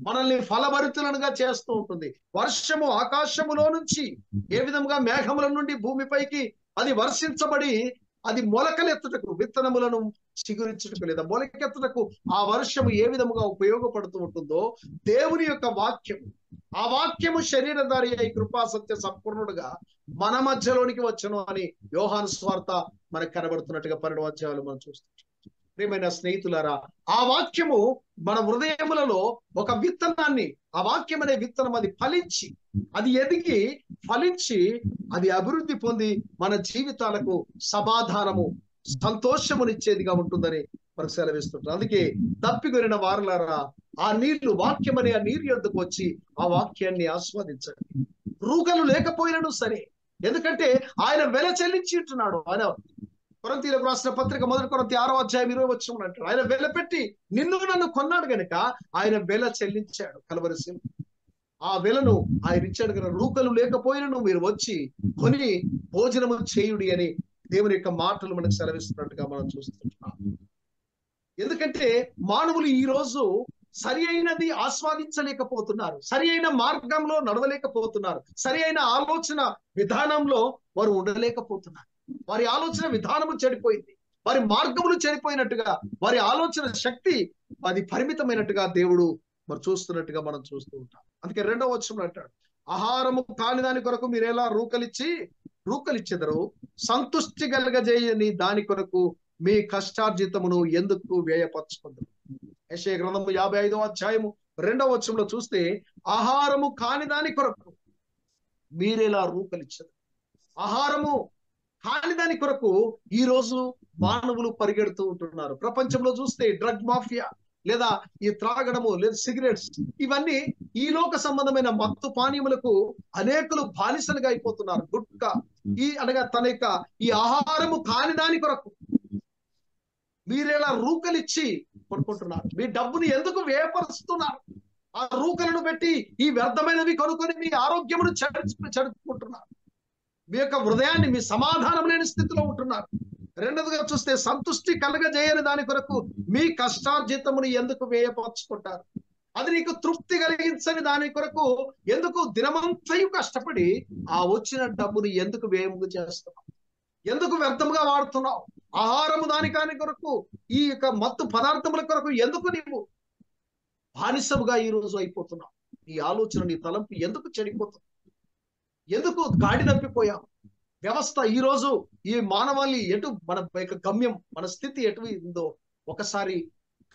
మనల్ని ఫలభరితులనుగా చేస్తూ ఉంటుంది. వర్షము ఆకాశములో నుంచి ఏ విధంగా మేఘముల నుండి భూమిపైకి అది వర్షించబడి అది మొలకలెత్తుటకు, విత్తనములను చిగురించుటకు లేదా మొలకెత్తుటకు ఆ వర్షము ఏ విధముగా ఉపయోగపడుతూ ఉంటుందో, దేవుని యొక్క వాక్యం, ఆ వాక్యము శరీరధారి అయి కృపా సత్య సంపూర్ణుడుగా మన మధ్యలోనికి వచ్చును అని యోహాను సువార్త మనకు కనబడుతున్నట్టుగా 12వ అధ్యాయంలో మనం చూస్తాం. ప్రియమైన స్నేహితులారా, ఆ వాక్యము మన హృదయములలో ఒక విత్తనాన్ని, ఆ వాక్యం అనే విత్తనం అది ఫలించి, అది ఎదిగి ఫలించి, అది అభివృద్ధి పొంది మన జీవితాలకు సమాధానము, సంతోషమునిచ్చేదిగా ఉంటుందని మనకు సెలవిస్తుంటారు. అందుకే దప్పికొనిన వారలారా ఆ నీళ్లు, వాక్యం అనే ఆ నీరు యొద్దకు వచ్చి ఆ వాక్యాన్ని ఆస్వాదించండి. రూకలు లేకపోయినను సరే, ఎందుకంటే ఆయన వెల చెల్లించి ఉంటున్నాడు. ఆయన కొరింథీయులకు రాసిన పత్రిక 1 కొరింథీ 6వ అధ్యాయం 20వ వచనం అంటాడు, ఆయన వెల పెట్టి నిన్ను నన్ను కొన్నాడు గనుక ఆయన వెల చెల్లించాడు కల్వరి శిలువ. ఆ వెలను ఆయన ఇచ్చాడు కనుక రూకలు లేకపోయినను మీరు వచ్చి కొని భోజనము చేయుడి అని దేవుని యొక్క మాటలు మనకు సెలవిస్తున్నట్టుగా మనం చూస్తున్నాం. ఎందుకంటే మానవులు ఈ రోజు సరి అయినది ఆస్వాదించలేకపోతున్నారు, సరి అయిన మార్గంలో నడవలేకపోతున్నారు, సరి అయిన ఆలోచన విధానంలో వారు ఉండలేకపోతున్నారు. వారి ఆలోచన విధానము చెడిపోయింది, వారి మార్గములు చెడిపోయినట్టుగా, వారి ఆలోచన శక్తి అది పరిమితమైనట్టుగా దేవుడు మరి చూస్తున్నట్టుగా మనం చూస్తూ ఉంటాం. అందుకే 2వ వచనం అంటాడు, ఆహారము కాని దాని కొరకు మీరు ఎలా రూకలిచ్చెదరు, సంతుష్టి కలగజేయని దాని కొరకు మీ కష్టార్జితమును ఎందుకు వ్యయపరచుకుందరు. యెషయా గ్రంథము 55వ అధ్యాయము 2వ వచనంలో చూస్తే, ఆహారము కాని దాని కొరకు మీరెలా రూకలిచ్చెదరు. ఆహారము కాని దాని కొరకు ఈ రోజు మానవులు పరిగెడుతూ ఉంటున్నారు. ప్రపంచంలో చూస్తే డ్రగ్ మాఫియా, లేదా ఈ త్రాగడము, లేదా సిగరెట్స్, ఇవన్నీ ఈ లోక సంబంధమైన మత్తు పానీయములకు అనేకులు బానిసలుగా అయిపోతున్నారు. గుట్కా, అనగా తన యొక్క ఈ ఆహారము కాని దాని కొరకు మీరేలా రూకలిచ్చి కొనుక్కుంటున్నారు. మీ డబ్బుని ఎందుకు వ్యయపరుస్తున్నారు? ఆ రూకలను పెట్టి ఈ వ్యర్థమైనవి కొనుక్కొని మీ ఆరోగ్యమును చెడుచుకుంటున్నారు. మీ యొక్క హృదయాన్ని, మీ సమాధానం లేని స్థితిలో ఉంటున్నారు. రెండవదిగా చూస్తే, సంతుష్టి కలగజేయని దాని కొరకు మీ కష్టార్జితమును ఎందుకు వ్యయపరచుకుంటారు. అది నీకు తృప్తి కలిగించని దాని కొరకు ఎందుకు దినమంతయు కష్టపడి ఆ వచ్చిన డబ్బుని ఎందుకు వ్యయము చేస్తున్నావు, ఎందుకు వ్యర్థముగా వాడుతున్నావు? ఆహారము దాని కొరకు, ఈ యొక్క మత్తు పదార్థముల కొరకు ఎందుకు నీవు బానిసముగా ఈ రోజు అయిపోతున్నావు? నీ ఆలోచన, నీ తలంపు ఎందుకు చెడిపోతుంది? ఎందుకు గాడి తప్పిపోయావు? వ్యవస్థ ఈ రోజు ఈ మానవాళి ఎటు, మన యొక్క గమ్యం, మన స్థితి ఎటు ఉందో ఒకసారి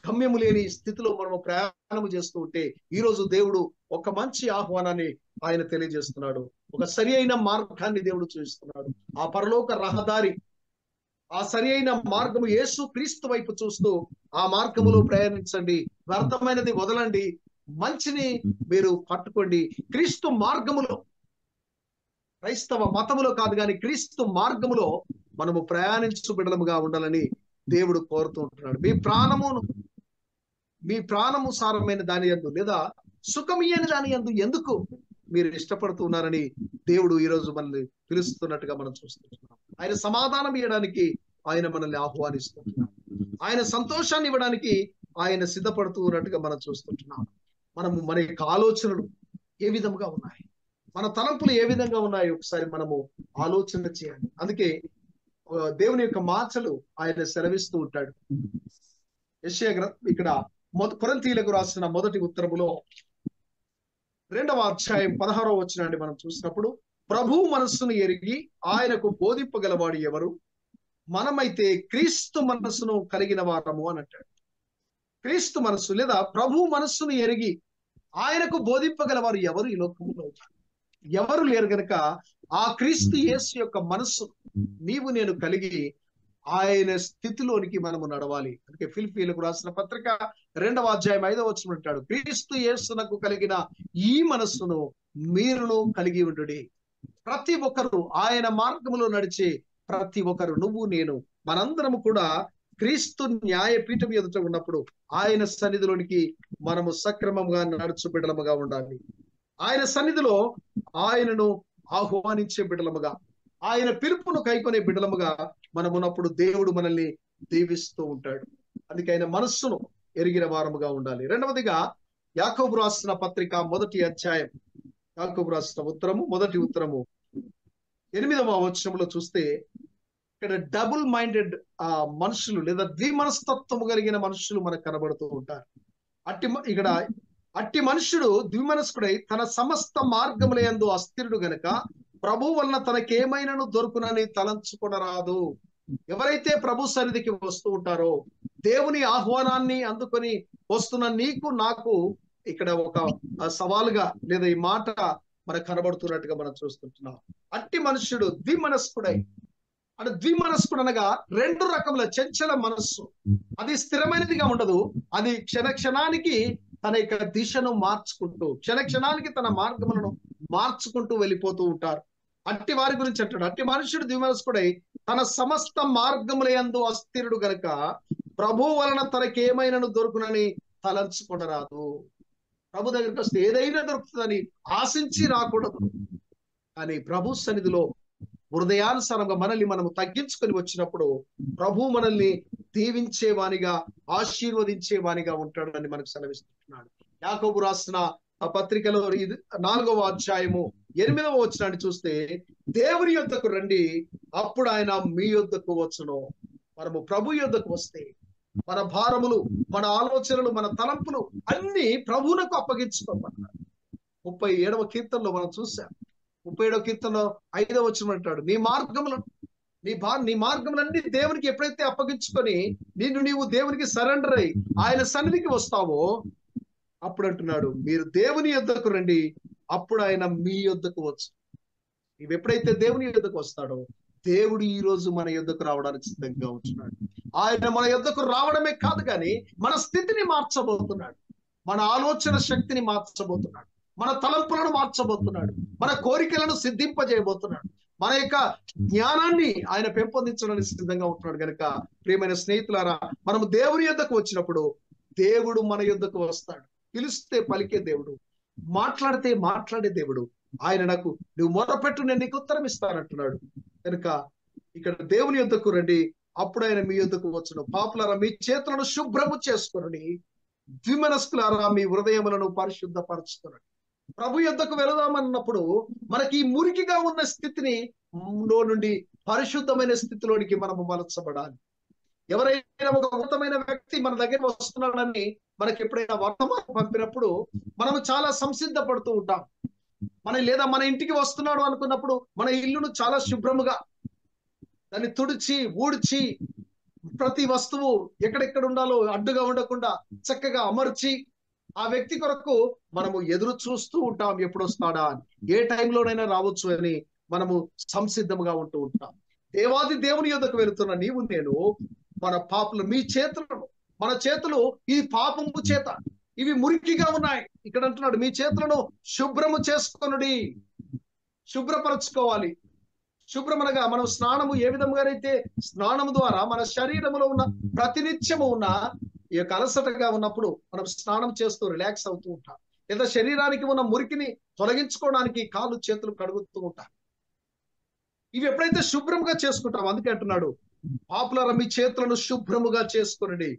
గమ్యము లేని స్థితిలో మనము ప్రయాణము చేస్తూ ఉంటే, ఈ రోజు దేవుడు ఒక మంచి ఆహ్వానాన్ని ఆయన తెలియజేస్తున్నాడు. ఒక సరి అయిన మార్గాన్ని దేవుడు చూపిస్తున్నాడు. ఆ పరలోక రహదారి, ఆ సరి అయిన మార్గము యేసు క్రీస్తు వైపు చూస్తూ ఆ మార్గములో ప్రయాణించండి. వ్యర్థమైనది వదలండి, మంచిని మీరు పట్టుకోండి. క్రీస్తు మార్గములో, క్రైస్తవ మతములో కాదు కానీ క్రీస్తు మార్గములో మనము ప్రయాణించు బిడ్డలముగా ఉండాలని దేవుడు కోరుతూ ఉంటున్నాడు. మీ ప్రాణము సారమైన దాని యందు, లేదా సుఖమీయని దాని యందు ఎందుకు మీరు ఇష్టపడుతున్నారని దేవుడు ఈ రోజు మనల్ని పిలుస్తున్నట్టుగా మనం చూస్తున్నాం. ఆయన సమాధానం ఇవ్వడానికి ఆయన మనల్ని ఆహ్వానిస్తున్నాడు. ఆయన సంతోషాన్ని ఇవ్వడానికి ఆయన సిద్ధపడుతూ ఉన్నట్టుగా మనం చూస్తుంటున్నాం. మన యొక్క ఆలోచనలు ఏ విధముగా ఉన్నాయి? మన తలంపులు ఏ విధంగా ఉన్నాయో ఒకసారి మనము ఆలోచన చేయాలి. అందుకే దేవుని యొక్క మాటలు ఆయన సెలవిస్తూ ఉంటాడు. యెషయా ఇక్కడ కొరింథీయులకు రాసిన మొదటి ఉత్తరములో 2వ అధ్యాయం 16వ వచనాన్ని మనం చూసినప్పుడు, ప్రభు మనస్సును ఎరిగి ఆయనకు బోధింపగలవాడు ఎవరు? మనమైతే క్రీస్తు మనస్సును కలిగిన వారము అని అంటాడు. క్రీస్తు మనస్సు లేదా ప్రభు మనస్సును ఎరిగి ఆయనకు బోధింపగలవారు ఎవరు ఈ లోకంలో? ఎవరు లేరు గనక ఆ క్రీస్తు యేసు యొక్క మనస్సు నీవు నేను కలిగి ఆయన స్థితిలోనికి మనము నడవాలి. అందుకే ఫిలిప్పీయులకు రాసిన పత్రిక 2వ అధ్యాయం 5వ వచనం అంటాడు, క్రీస్తు యేసునకు కలిగిన ఈ మనస్సును మీరును కలిగి ఉండుడి. ప్రతి ఒక్కరు ఆయన మార్గములో నడిచే ప్రతి ఒక్కరు, నువ్వు నేను మనందరము కూడా క్రీస్తు న్యాయపీఠం ఎదుట ఉన్నప్పుడు ఆయన సన్నిధిలోనికి మనము సక్రమంగా నడుచు బిడ్డలముగా ఉండాలి. ఆయన సన్నిధిలో ఆయనను ఆహ్వానించే బిడ్డలముగా, ఆయన పిలుపును కైకొనే బిడ్డలముగా మనం ఉన్నప్పుడు దేవుడు మనల్ని దీవిస్తూ ఉంటాడు. అందుకే ఆయన మనస్సును ఎరిగిన వారముగా ఉండాలి. రెండవదిగా యాకోబు రాసిన పత్రిక మొదటి అధ్యాయం, యాకోబు రాసిన మొదటి ఉత్తరము 8వ వచనంలో చూస్తే ఇక్కడ డబుల్ మైండెడ్ మనుషులు లేదా ద్విమనస్తత్వము కలిగిన మనుషులు మనకు కనబడుతూ ఉంటారు. అట్టి మనుషుడు ద్విమనస్కుడై తన సమస్త మార్గములందు అస్థిరుడు గనక ప్రభు వలన తనకేమైనాను దొరుకునని తలంచుకొనరాదు. ఎవరైతే ప్రభు సన్నిధికి వస్తూ ఉంటారో, దేవుని ఆహ్వానాన్ని అందుకొని వస్తున్న నీకు నాకు ఇక్కడ ఒక సవాలుగా లేదా ఈ మాట మనకు కనబడుతున్నట్టుగా మనం చూస్తుంటున్నాం. అట్టి మనుషుడు ద్విమనస్కుడై, అంటే ద్విమనస్కుడు అనగా 2 రకముల చంచల మనస్సు. అది స్థిరమైనదిగా ఉండదు. అది క్షణానికి తన యొక్క దిశను మార్చుకుంటూ, క్షణానికి తన మార్గములను మార్చుకుంటూ వెళ్ళిపోతూ ఉంటారు. అట్టి వారి గురించి అంటాడు, అట్టి మనుషుడు ద్విమనస్కుడై తన సమస్త మార్గములందు అస్థిరుడు గనక ప్రభు వలన తనకేమైనాను దొరుకునని తలంచుకొనరాదు. ప్రభు దగ్గరికి వస్తే ఏదైనా దొరుకుతుందని ఆశించి రాకూడదు. కానీ ప్రభు సన్నిధిలో హృదయానుసారంగా మనల్ని మనము తగ్గించుకొని వచ్చినప్పుడు ప్రభు మనల్ని దీవించేవానిగా, ఆశీర్వదించేవానిగా ఉంటాడని మనకు సెలవిస్తున్నాడు. యాకోబు రాసిన ఆ పత్రికలో 4వ అధ్యాయము 8వ వచనాన్ని చూస్తే, దేవుని యొద్దకు రండి, అప్పుడు ఆయన మీ యొద్దకు వచ్చును. మనము ప్రభు యొద్దకు వస్తే మన భారములు, మన ఆలోచనలు, మన తలంపులు అన్ని ప్రభువునకు అప్పగించుకోమన్నాడు. 37వ కీర్తనలో మనం చూసాం. 37వ కీర్తనలో 5వ వచనం అంటాడు, నీ మార్గములన్నీ దేవునికి ఎప్పుడైతే అప్పగించుకొని నీవు దేవునికి సరెండర్ అయి ఆయన సన్నిధికి వస్తావో అప్పుడు అంటున్నాడు, మీరు దేవుని యొద్దకు రండి, అప్పుడు ఆయన మీ యొద్దకు వచ్చు. ఇవి ఎప్పుడైతే దేవుని యొద్దకు వస్తాడో దేవుడు ఈ రోజు మన యొద్దకు రావడానికి సిద్ధంగా ఉంటున్నాడు. ఆయన మన యొద్దకు రావడమే కాదు కానీ మన స్థితిని మార్చబోతున్నాడు, మన ఆలోచన శక్తిని మార్చబోతున్నాడు, మన తలంపులను మార్చబోతున్నాడు, మన కోరికలను సిద్ధింపజేయబోతున్నాడు, మన యొక్క జ్ఞానాన్ని ఆయన పెంపొందించడానికి సిద్ధంగా ఉంటున్నాడు. కనుక ప్రియమైన స్నేహితులారా, మనము దేవుని యొద్దకు వచ్చినప్పుడు దేవుడు మన యొద్దకు వస్తాడు. పిలిస్తే పలికే దేవుడు, మాట్లాడితే మాట్లాడే దేవుడు. ఆయన నాకు నువ్వు మొరపెట్టు, నేను నీకు ఉత్తరం ఇస్తానంటున్నాడు. కనుక ఇక్కడ దేవుని యొద్దకు రండి, అప్పుడు ఆయన మీ యొద్దకు వచ్చును. పాపులారా, మీ చేతులను శుభ్రము చేసుకుని, ద్విమనస్కులారా మీ హృదయములను పరిశుద్ధపరచుకునండి. ప్రభు యొద్దకు వెళదామన్నప్పుడు మనకి ఈ మురికిగా ఉన్న స్థితిని నుండి పరిశుద్ధమైన స్థితిలోనికి మనము మలచబడాలి. ఎవరైనా ఒక ఉన్నతమైన వ్యక్తి మన దగ్గర వస్తున్నాడని మనకి ఎప్పుడైనా వర్తమానం పంపినప్పుడు మనము చాలా సంసిద్ధపడుతూ ఉంటాం. లేదా మన ఇంటికి వస్తున్నాడు అనుకున్నప్పుడు మన ఇల్లును చాలా శుభ్రముగా దాన్ని తుడిచి ఊడ్చి ప్రతి వస్తువు ఎక్కడెక్కడ ఉండాలో అడ్డుగా ఉండకుండా చక్కగా అమర్చి ఆ వ్యక్తి కొరకు మనము ఎదురు చూస్తూ ఉంటాం, ఎప్పుడు వస్తాడా అని, ఏ టైంలోనైనా రావచ్చు అని మనము సంసిద్ధముగా ఉంటూ ఉంటాం. దేవాది దేవుని యొద్దకు వెళుతున్న నీవు నేను మన పాపలు మన చేతులు ఈ పాపము చేత ఇవి మురికిగా ఉన్నాయి. ఇక్కడ అంటున్నాడు, మీ చేతులను శుభ్రము చేసుకొనుడి, శుభ్రపరచుకోవాలి. శుభ్రమనగా మనం స్నానము ఏ విధంగా అయితే స్నానము ద్వారా మన శరీరములో ఉన్న ప్రతినిత్యము ఉన్న ఈ యొక్క అలసటగా ఉన్నప్పుడు మనం స్నానం చేస్తూ రిలాక్స్ అవుతూ ఉంటాం, లేదా శరీరానికి ఉన్న మురికిని తొలగించుకోవడానికి కాళ్ళు చేతులు కడుగుతూ ఉంటాం. ఇవి ఎప్పుడైతే శుభ్రంగా చేసుకుంటాం, అందుకే అంటున్నాడు, పాపులారా మీ చేతులను శుభ్రముగా చేసుకునండి.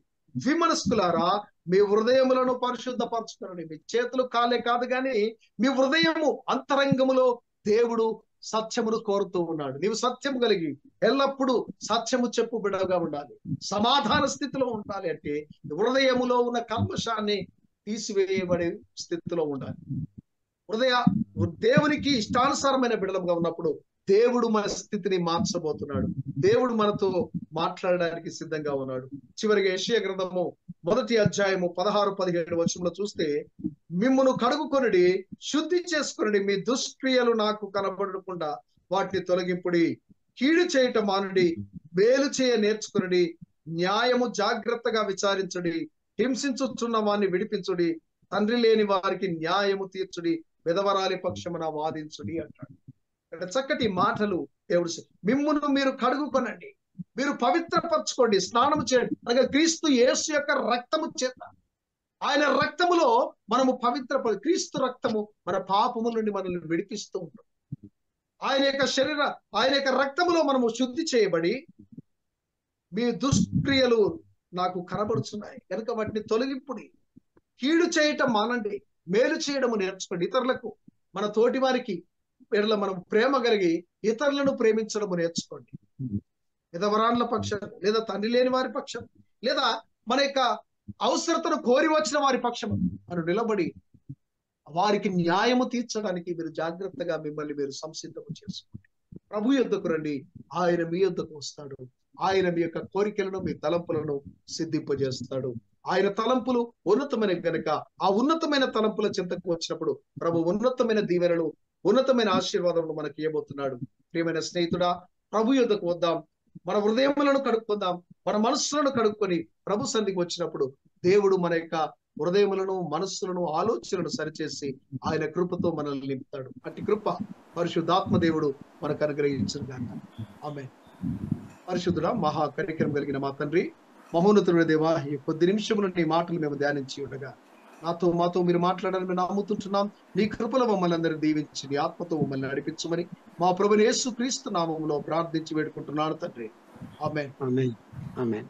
విమనస్కులారా మీ హృదయములను పరిశుద్ధపరచుకోండి. మీ చేతులు కాలే కాదు కానీ మీ హృదయము అంతరంగములో దేవుడు సత్యమును కోరుతూ ఉన్నాడు. నీవు సత్యము కలిగి ఎల్లప్పుడూ సత్యము చెప్పు బిడగా ఉండాలి. సమాధాన స్థితిలో ఉండాలి. అంటే హృదయములో ఉన్న కల్మషాన్ని తీసివేయబడే స్థితిలో ఉండాలి. దేవునికి ఇష్టానుసారమైన బిడలుగా ఉన్నప్పుడు దేవుడు మన స్థితిని మార్చబోతున్నాడు. దేవుడు మనతో మాట్లాడడానికి సిద్ధంగా ఉన్నాడు. చివరిగా యెషయా గ్రంథము 1వ అధ్యాయము 16-17 వచనంలో చూస్తే, మిమ్మును కడుగుకొనుడి, శుద్ధి చేసుకొనుడి, మీ దుష్క్రియలు నాకు కనబడకుండా వాటిని తొలగింపుడి, కీడు చేయటం మానుడి, మేలు చేయ నేర్చుకొనుడి, న్యాయము జాగ్రత్తగా విచారించుడి, హింసించుచున్న వారిని విడిపించుడి, తండ్రి లేని వారికి న్యాయము తీర్చుడి, విధవరాలి పక్షమున వాదించుడి అంటాడు. చక్కటి మాటలు దేవుడు. మిమ్మును మీరు కడుగుకొనండి, మీరు పవిత్రపరచుకోండి, స్నానము చేయండి. అనగా క్రీస్తు యేసు యొక్క రక్తము చేత, ఆయన రక్తములో మనము క్రీస్తు రక్తము మన పాపముల నుండి మనల్ని విడిపిస్తూ ఉంటాం. ఆయన యొక్క రక్తములో మనము శుద్ధి చేయబడి, మీ దుష్క్రియలు నాకు కనబడుచున్నాయి కనుక వాటిని తొలగింపుడి, కీడు చేయటం మానండి, మేలు చేయడము నేర్చుకోండి. ఇతరులకు, మన తోటి వారికి మనం ప్రేమ కలిగి ఇతరులను ప్రేమించడము నేర్చుకోండి. విధవరాళ్ళ పక్షం, లేదా తండ్రి లేని వారి పక్షం, లేదా మన యొక్క అవసరతను కోరి వచ్చిన వారి పక్షం మనం నిలబడి వారికి న్యాయము తీర్చడానికి మీరు జాగ్రత్తగా మిమ్మల్ని మీరు సంసిద్ధము చేసుకోండి. ప్రభు యొద్దకు రండి, ఆయన మీ యొద్దకు వస్తాడు. ఆయన మీ యొక్క కోరికలను, మీ తలంపులను సిద్ధింపజేస్తాడు. ఆయన తలంపులు ఉన్నతమైన గనుక ఆ ఉన్నతమైన తలంపుల చింతకు వచ్చినప్పుడు ప్రభు ఉన్నతమైన దీవెనలు, ఉన్నతమైన ఆశీర్వాదములు మనకి ఇవ్వబోతున్నాడు. ప్రియమైన స్నేహితుడా, ప్రభు యొద్దకు వద్దాం, మన హృదయములను కడుక్కుందాం, మన మనస్సులను కడుక్కొని ప్రభు సన్నిధికి వచ్చినప్పుడు దేవుడు మన యొక్క హృదయములను, మనస్సులను, ఆలోచనలను సరిచేసి ఆయన కృపతో మనల్ని నింపుతాడు. అట్టి కృప పరిశుద్ధాత్మ దేవుడు మనకు అనుగ్రహించును గాక. ఆమేన్. పరిశుద్ధుడా, మహా కనికరం కలిగిన మా తండ్రి, మహోన్నతుడి దేవా, ఈ కొద్ది నిమిషములు నీ మాటలు మేము ధ్యానించి ఉండగా మాతో మీరు మాట్లాడాలని మేము నమ్ముతుంటున్నాం. నీ కృపలో మమ్మల్ని అందరినీ దీవించి నీ ఆత్మతో మమ్మల్ని నడిపించమని మా ప్రభువైన యేసు క్రీస్తు నామములో ప్రార్థించి వేడుకుంటున్నాను తండ్రి. ఆమేన్. ఆమేన్. ఆమేన్.